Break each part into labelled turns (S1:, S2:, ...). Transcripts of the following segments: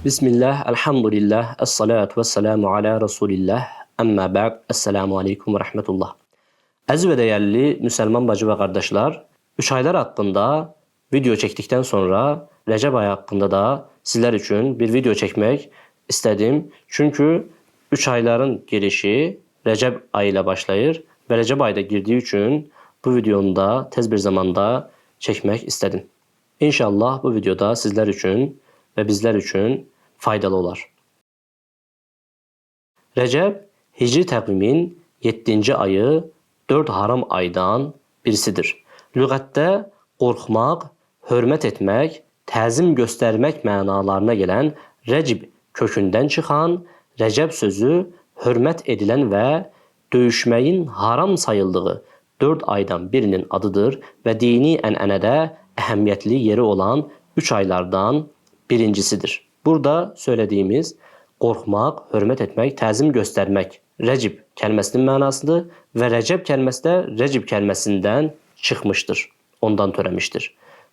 S1: Bismillah, elhamdülillah, es-salatu vesselamu ala Resulillah, amma ba'd, esselamu aleyküm ve rahmetullah. Əziz və dəyərli müsəlman bacı və qardaşlar, 3 aylar haqqında video çəkdikdən sonra Rəcəb ayı haqqında da sizlər üçün bir video çəkmək istədim. Çünki 3 ayların girişi Rəcəb ayı ilə başlayır və Rəcəb ayı da girdiyi üçün bu videonu da tez bir zamanda çəkmək istədim. İnşallah bu videoda sizlər üçün və bizlər üçün faydalı olar. Rəcəb, Hicri təqvimin 7-ci ayı 4 haram aydan birisidir. Lüğətdə qorxmaq, hörmət etmək, təzim göstərmək mənalarına gələn rəcib kökündən çıxan Rəcəb sözü hörmət edilən və döyüşməyin haram sayıldığı 4 aydan birinin adıdır və dini ənənədə əhəmiyyətli yeri olan 3 aylardan birincisidir. Burada söylediğimiz qorxmaq, hörmət etmək, təzim göstərmək Rəcib kəlməsinin mənasıdır və Rəcəb kəlməsi də Rəcib kəlməsindən çıxmışdır, ondan törəmişdir.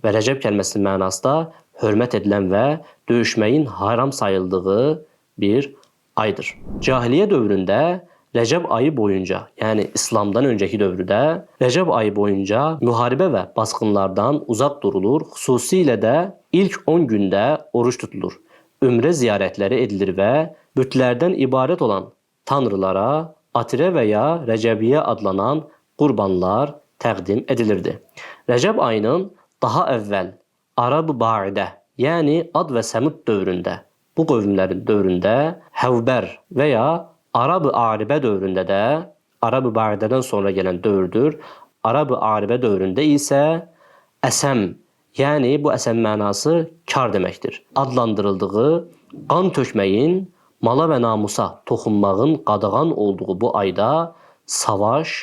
S1: Və Rəcəb kəlməsinin mənası da hörmət edilən və döyüşməyin haram sayıldığı bir aydır. Cahiliyyə dövründə Rəcəb ayı boyunca, yəni İslamdan öncəki dövrdə Rəcəb ayı boyunca müharibə və basqınlardan uzaq durulur, xüsusilə də ilk 10 gündə oruç tutulur. Ümrə ziyarətləri edilir və bütlərdən ibarət olan tanrılara Atirə və ya Rəcəbiyyə adlanan qurbanlar təqdim edilirdi. Rəcəb ayının daha əvvəl Arab-ı Ba'idə, yəni Ad və Səmud dövründə, bu qövmlərin dövründə Həvbər və ya Arab-ı Aribə dövründə də, Arab-ı Ba'idədən sonra gələn dövrdür. Arab-ı Aribə dövründə isə Əsəm, yəni bu əsəm mənası kar deməkdir, adlandırıldığı qan tökməyin, mala və namusa toxunmağın qadağan olduğu bu ayda savaş,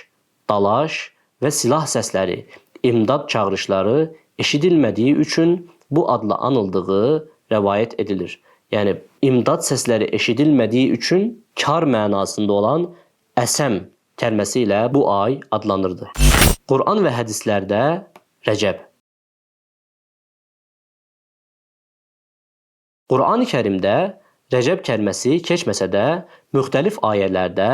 S1: dalaş və silah səsləri, imdad çağırışları eşidilmədiyi üçün bu adla anıldığı rəvayət edilir. Yəni imdad səsləri eşidilmədiyi üçün kar mənasında olan Əsəm kəlməsi ilə bu ay adlanırdı. Quran və hədislərdə Rəcəb. Quran-ı Kərimdə Rəcəb kəlməsi keçməsə də müxtəlif ayələrdə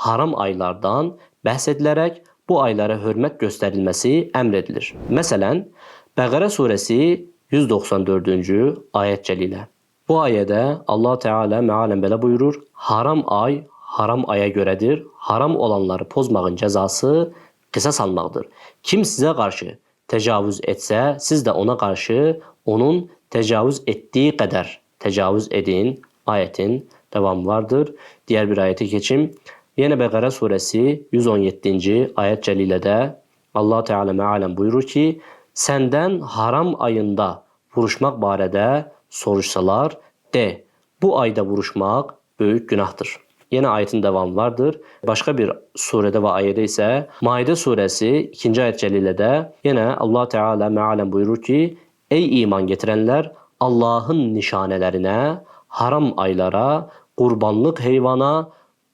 S1: haram aylardan bəhs edilərək bu aylara hörmət göstərilməsi əmr edilir. Məsələn, Bəqərə surəsi 194-cü ayət cəlilə. Bu ayədə Allah Teala mealen belə buyurur: haram ay haram aya görədir. Haram olanları pozmağın cəzası qisas almaqdır. Kim sizə qarşı təcavüz etsə, siz də ona qarşı onun təcavüz etdiyi qədər təcavüz edin. Ayetin devamı vardır. Diğer bir ayete geçim. Yine Bəqərə surəsi 117-ci ayət cəlilədə Allah Teala mealen buyurur ki: səndən haram ayında vuruşmaq barədə soruşsalar, de, bu ayda vuruşmaq böyük günahdır. Yine ayetin devamı vardır. Başka bir surede ve ayette ise Maide suresi 2. ayet cəlilədə yine Allah Teala mealen buyurur ki: ey iman getirenler, Allah'ın nişanələrinə, haram aylara, qurbanlıq heyvana,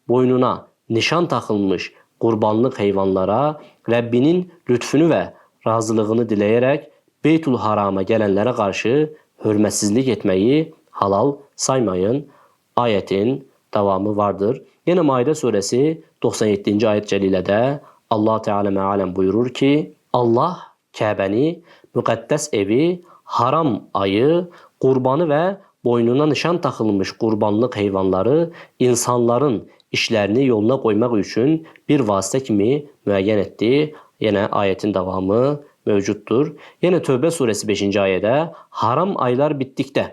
S1: boynuna nişan taxılmış qurbanlıq heyvanlara, Rəbbinin lütfünü və razılığını diləyərək Beytul Haram'a gələnlərə qarşı hörmətsizlik etməyi halal saymayın. Ayetin devamı vardır. Yine Maide suresi 97. ayet cəlilədə Allah Teala mealen buyurur ki: Allah Kəbəni, müqəddəs evi, haram ayı, qurbanı və boynuna nişan taxılmış qurbanlıq heyvanları insanların işlərini yoluna qoymaq üçün bir vasitə kimi müəyyən etdi. Yine ayetin devamı mövcuddur. Yine Tövbə suresi 5. ayədə haram aylar bitdikdə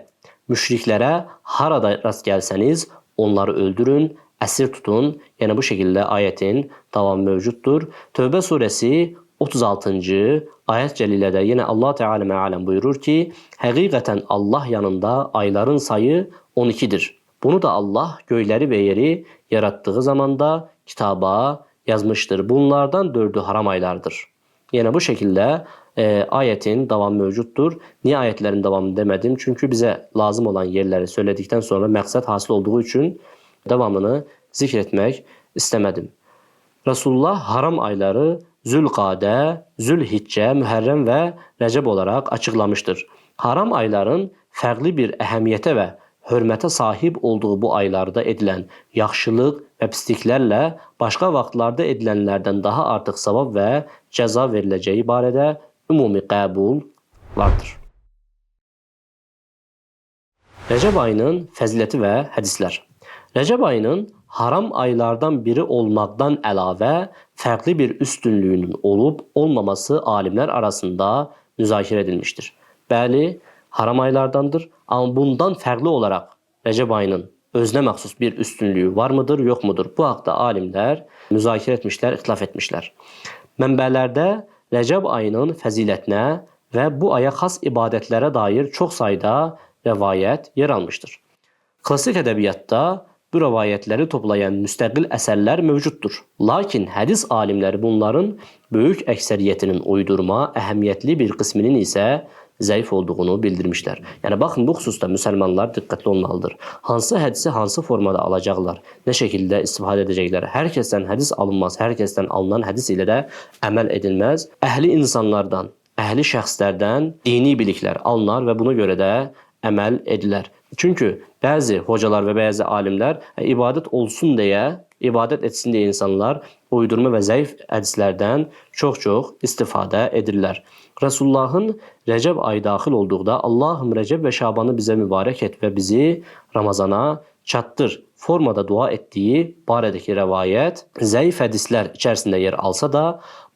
S1: müşriklərə harada rast gəlsəniz onları öldürün, əsir tutun. Yani bu şekilde ayetin devamı mövcuddur. Tövbə suresi 36. ayət cəlilədə yine Allah Teala mealen buyurur ki: həqiqətən Allah yanında ayların sayı 12'dir. Bunu da Allah göyləri ve yeri yarattığı zamanda kitaba yazmıştır. Bunlardan 4'ü haram aylardır. Yani bu şekilde ayetin devamı mevcuttur. Niye ayetlerin devamını demedim? Çünkü bize lazım olan yerleri söyledikten sonra maksat hasıl olduğu için devamını zikretmek istemedim. Resulullah haram ayları Zülqade, Zülhicce, Mühərrəm və Rəcəb olarak açıklamıştır. Haram ayların fərqli bir əhəmiyyətə və hörmətə sahib olduğu bu aylarda edilən yaxşılıq və pisliklərlə başqa vaxtlarda edilənlərdən daha artıq savab və cəza veriləcəyi barədə ümumi qəbul vardır. Rəcəb ayının fəziləti və hədislər. Rəcəb ayının haram aylardan biri olmaqdan əlavə fərqli bir üstünlüyünün olub-olmaması alimlər arasında müzakirə edilmişdir. Bəli, haram aylardandır, amma bundan fərqli olaraq Rəcəb ayının özünə məxsus bir üstünlüyü var mıdır, yox mudur? Bu haqda alimlər müzakirə etmişlər, ixtilaf etmişlər. Mənbələrdə Rəcəb ayının fəzilətinə və bu aya xas ibadətlərə dair çox sayda rəvayət yer almışdır. Klassik ədəbiyyatda bu rəvayətləri toplayan müstəqil əsərlər mövcuddur. Lakin hədis alimləri bunların böyük əksəriyyətinin uydurma, əhəmiyyətli bir qisminin isə zəif olduğunu bildirmişlər. Yəni baxın, bu xüsusda müsəlmanlar diqqətli olmalıdır. Hansı hədisi hansı formada alacaqlar, nə şəkildə istifadə edəcəklər? Hər kəsdən hədis alınmaz, hər kəsdən alınan hədis ilə də əməl edilməz. Əhli insanlardan, əhli şəxslərdən dini biliklər alınar və buna görə də əməl edilər. Çünki bəzi hocalar və bəzi alimlər ibadət olsun deyə, ibadət etsin deyə insanlar uydurma və zəif hədislərdən çox-çox istifadə edirlər. Resulullahın Rəcəb ayı daxil olduqda Allahım Rəcəb və Şabanı bizə mübarək et və bizi Ramazana çatdır formada dua etdiyi barədəki rəvayət zəif hədislər içərisində yer alsa da,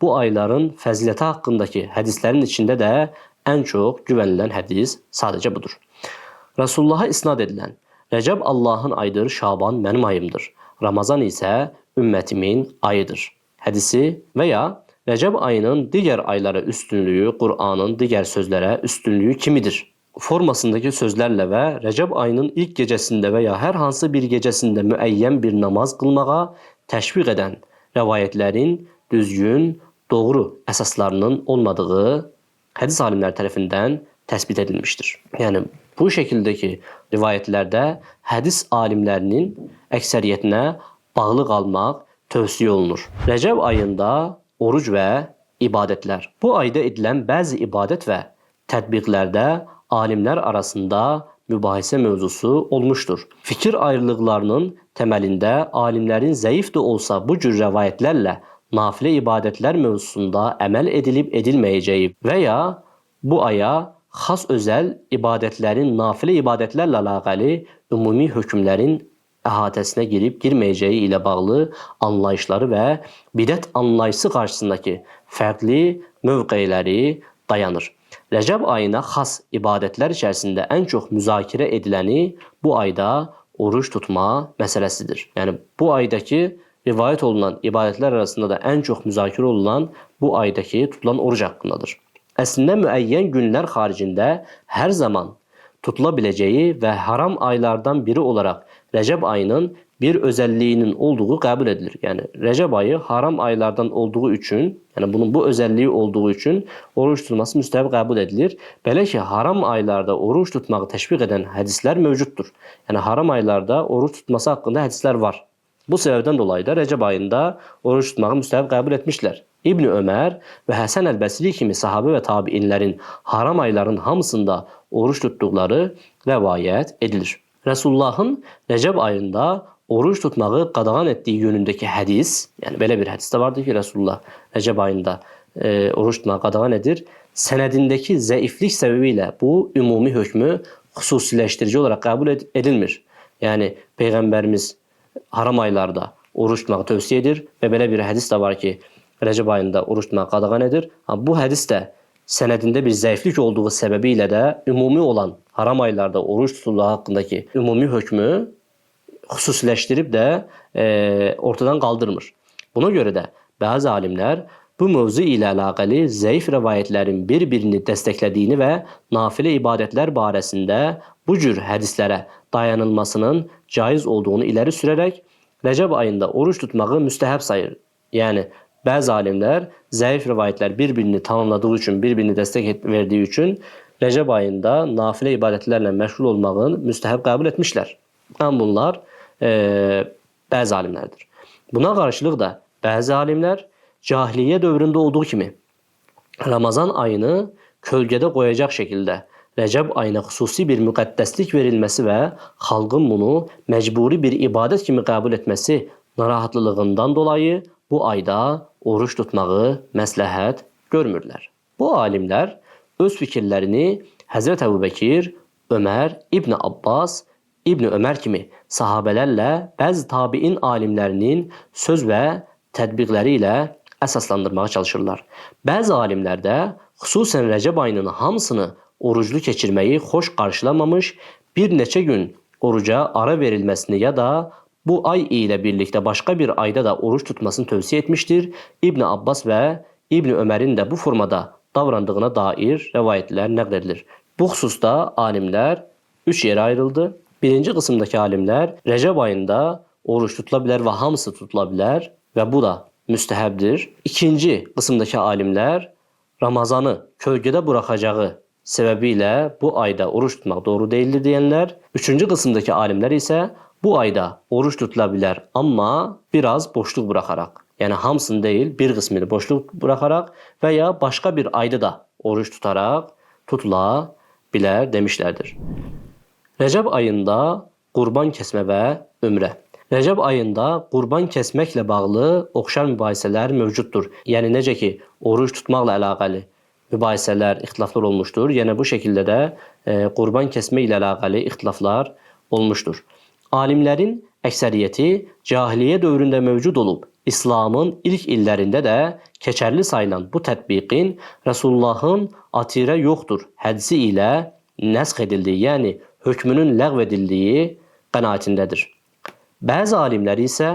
S1: bu ayların fəziləti haqqındakı hədislərin içində də ən çox güvənilən hədis sadəcə budur. Resulullah'a isnad edilən Rəcəb Allahın ayıdır, Şaban mənim ayımdır. Ramazan isə ümmətimin ayıdır hədisi və ya Rəcəb ayının digər aylara üstünlüyü Qur'anın digər sözlərə üstünlüyü kimidir formasındakı sözlərlə və Rəcəb ayının ilk gecəsində və ya hər hansı bir gecəsində müəyyən bir namaz qılmağa təşviq edən rəvayətlərin düzgün, doğru əsaslarının olmadığı hədis alimləri tərəfindən təsbit edilmişdir. Yəni bu şəkildəki rivayətlərdə hədis alimlərinin əksəriyyətinə bağlı qalmaq tövsiyə olunur. Rəcəb ayında oruc və ibadətlər. Bu ayda edilən bəzi ibadət və tətbiqlərdə alimlər arasında mübahisə mövzusu olmuşdur. Fikir ayrılıqlarının təməlində alimlərin zəif də olsa bu cür rəvayətlərlə nafilə ibadətlər mövzusunda əməl edilib-edilməyəcəyi və ya bu aya xas özəl ibadətlərin nafilə ibadətlərlə əlaqəli ümumi hökmlərin əhatəsinə girib-girməyəcəyi ilə bağlı anlayışları və bidət anlayışı qarşısındakı fərqli mövqeləri dayanır. Rəcəb ayına xas ibadətlər içərisində ən çox müzakirə ediləni bu ayda oruç tutma məsələsidir. Yəni bu aydakı rivayət olunan ibadətlər arasında da ən çox müzakirə olunan bu aydakı tutulan oruc haqqındadır. Əslində müəyyən günlər xaricində hər zaman tutula biləcəyi və haram aylardan biri olaraq Rəcəb ayının bir özəlliyinin olduğu qəbul edilir. Yəni Rəcəb ayı haram aylardan olduğu üçün, yəni bunun bu özəlliyi olduğu üçün oruç tutulması müstəhəb qəbul edilir. Belə ki, haram aylarda oruç tutmağı təşviq edən hədislər mövcuddur. Yəni haram aylarda oruç tutması haqqında hədislər var. Bu səbəbdən dolayı da Rəcəb ayında oruç tutmağı müstəhəb qəbul etmişlər. İbn Ömər və Həsən Əl-Bəsri kimi sahabə və tabiinlərin haram ayların hamısında oruç tutduqları rəvayət edilir. Resulullahın Rəcəb ayında oruç tutmağı qadağan etdiyi yönündəki hədis, yəni belə bir hədis də vardır ki, Resulullah Rəcəb ayında oruç tutmağı qadağan edir. Sənədindəki zəiflik səbəbilə bu ümumi hökmü xüsusiləşdirici olaraq qəbul edilmir. Yəni Peyğəmbərimiz haram aylarda oruç tutmağı tövsiyə edir və belə bir hədis də var ki, Rəcəb ayında oruç tutmağı qadağan edir. Bu hədis də sənədində bir zəiflik olduğu səbəbilə də ümumi olan haram aylarda oruç tutulduğu haqqındakı ümumi hökmü xüsusiləşdirib də ortadan qaldırmır. Buna görə də bəzi alimlər bu mövzu ilə əlaqəli zəif rəvayətlərin bir-birini dəstəklədiyini və nafilə ibadətlər barəsində bu cür hədislərə dayanılmasının caiz olduğunu iləri sürərək Rəcəb ayında oruç tutmağı müstəhəb sayır. Yəni bəzi alimlər zəif rivayətlər bir-birini tamamladığı üçün, bir-birini dəstək verdiyi üçün Rəcəb ayında nafilə ibadətlərlə məşğul olmağın müstəhəb qəbul etmişlər. Bunlar bəzi alimlərdir. Buna qarşılıq da bəzi alimlər cahiliyyə dövründə olduğu kimi Ramazan ayını kölgədə qoyacaq şəkildə Rəcəb ayına xüsusi bir müqəddəslik verilməsi və xalqın bunu məcburi bir ibadət kimi qəbul etməsi narahatlığından dolayı bu ayda oruç tutmağı məsləhət görmürlər. Bu alimlər öz fikirlərini Həzrət Əbubəkir, Ömər, İbn Abbas, İbn Ömər kimi sahabələrlə bəzi tabiin alimlərinin söz və tətbiqləri ilə əsaslandırmağa çalışırlar. Bəzi alimlər də xüsusən Rəcəb ayının hamısını oruclu keçirməyi xoş qarşılamamış, bir neçə gün oruca ara verilməsini ya da bu ay ilə birlikdə başqa bir ayda da oruç tutmasını tövsiyə etmişdir. İbn Abbas və İbn Ömərin də bu formada davrandığına dair rəvayətlər nəql edilir. Bu xüsusda alimlər 3 yerə ayrıldı. Birinci qismdəki alimlər Rəcəb ayında oruç tutula bilər və hamısı tutula bilər və bu da müstəhəbdir. İkinci qismdəki alimlər Ramazanı kölgədə buraxacağı səbəbilə bu ayda oruç tutmaq doğru deyildir deyənlər. Üçüncü qismdəki alimlər isə bu ayda oruç tutula bilər, amma biraz boşluq buraxaraq. Yəni hamısını deyil, bir qismini boşluq buraxaraq və ya başqa bir ayda da oruç tutaraq tutula bilər demişlərdir. Rəcəb ayında qurban kəsmə və ümrə. Rəcəb ayında qurban kəsməklə bağlı oxşar mübahisələr mövcuddur. Yəni necə ki, oruç tutmaqla əlaqəli mübahisələr, ixtilaflar olmuşdur. Yəni bu şəkildə də qurban kəsmə ilə əlaqəli ixtilaflar olmuşdur. Alimlərin əksəriyyəti cahiliyyə dövründə mövcud olub, İslamın ilk illərində də keçərli sayılan bu tətbiqin Rəsulullahın atirə yoxdur hədisi ilə nəsx edildiyi, yəni hökmünün ləğv edildiyi qənaətindədir. Bəzi alimlər isə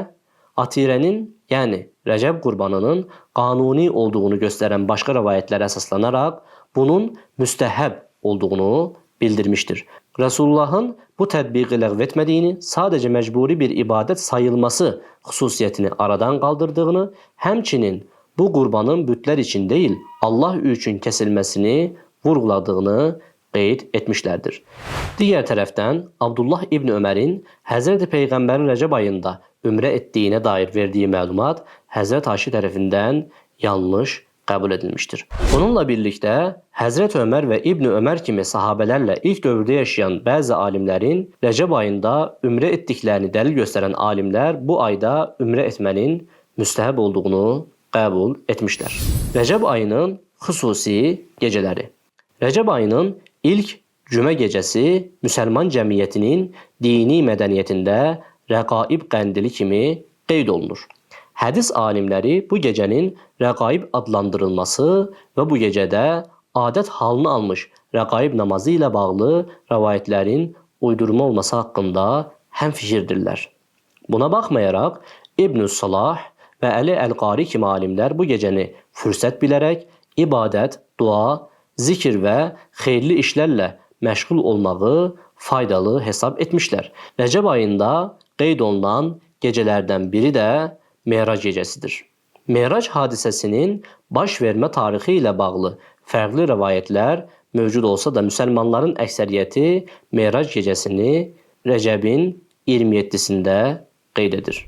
S1: atirənin, yəni Rəcəb qurbanının qanuni olduğunu göstərən başqa rəvayətlərə əsaslanaraq bunun müstəhəb olduğunu bildirmişdir. Rəsulullahın bu tətbiqi ləğv etmədiyini, sadəcə məcburi bir ibadət sayılması xüsusiyyətini aradan qaldırdığını, həmçinin bu qurbanın bütlər üçün deyil, Allah üçün kəsilməsini vurğuladığını qeyd etmişlərdir. Digər tərəfdən Abdullah İbn Ömərin Həzrəti Peyğəmbərin Rəcəb ayında ümrə etdiyinə dair verdiyi məlumat Həzrət Ayşə tərəfindən yanlış qəbul edilmişdir. Bununla birlikdə Həzrət Ömər və İbn Ömər kimi sahabələrlə ilk dövrdə yaşayan bəzi alimlərin Rəcəb ayında ümrə etdiklərini dəlil göstərən alimlər bu ayda ümrə etmənin müstəhəb olduğunu qəbul etmişlər. Rəcəb ayının xüsusi gecələri. Rəcəb ayının ilk cümə gecəsi müsəlman cəmiyyətinin dini mədəniyyətində rəqaib qəndili kimi qeyd olunur. Hədis alimləri bu gecənin rəqaib adlandırılması və bu gecədə adət halını almış rəqaib namazı ilə bağlı rəvayətlərin uydurma olması haqqında həmfikirdirlər. Buna baxmayaraq İbn Salah və Əli Əl-Qari kimi alimlər bu gecəni fürsət bilərək ibadət, dua, zikir və xeyirli işlərlə məşğul olmağı faydalı hesab etmişlər. Rəcəb ayında qeyd olunan gecələrdən biri də Merac gecəsidir. Merac hadisəsinin baş vermə tarixi ilə bağlı fərqli rəvayətlər mövcud olsa da müsəlmanların əksəriyyəti Merac gecəsini Rəcəbin 27-sində qeyd edir.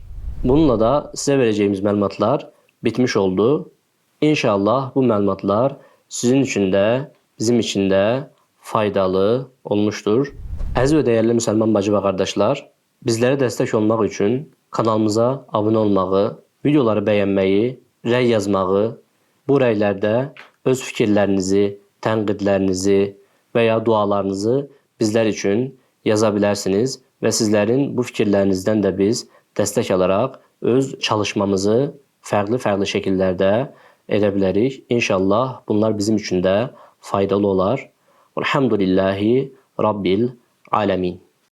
S1: Bununla da sizə verəcəyimiz məlumatlar bitmiş oldu. İnşallah bu məlumatlar sizin üçün də, bizim üçün də faydalı olmuşdur. Əziz və dəyərli müsəlman bacı və qardaşlar, bizlərə dəstək olmaq üçün kanalımıza abunə olmağı, videoları bəyənməyi, rəy yazmağı, bu rəylərdə öz fikirlərinizi, tənqidlərinizi və ya dualarınızı bizlər üçün yaza bilərsiniz və sizlərin bu fikirlərinizdən də biz dəstək alaraq öz çalışmamızı fərqli şəkillərdə edə bilərik. İnşallah bunlar bizim üçün də faydalı olar. Elhamdülillahi Rabbil alemin.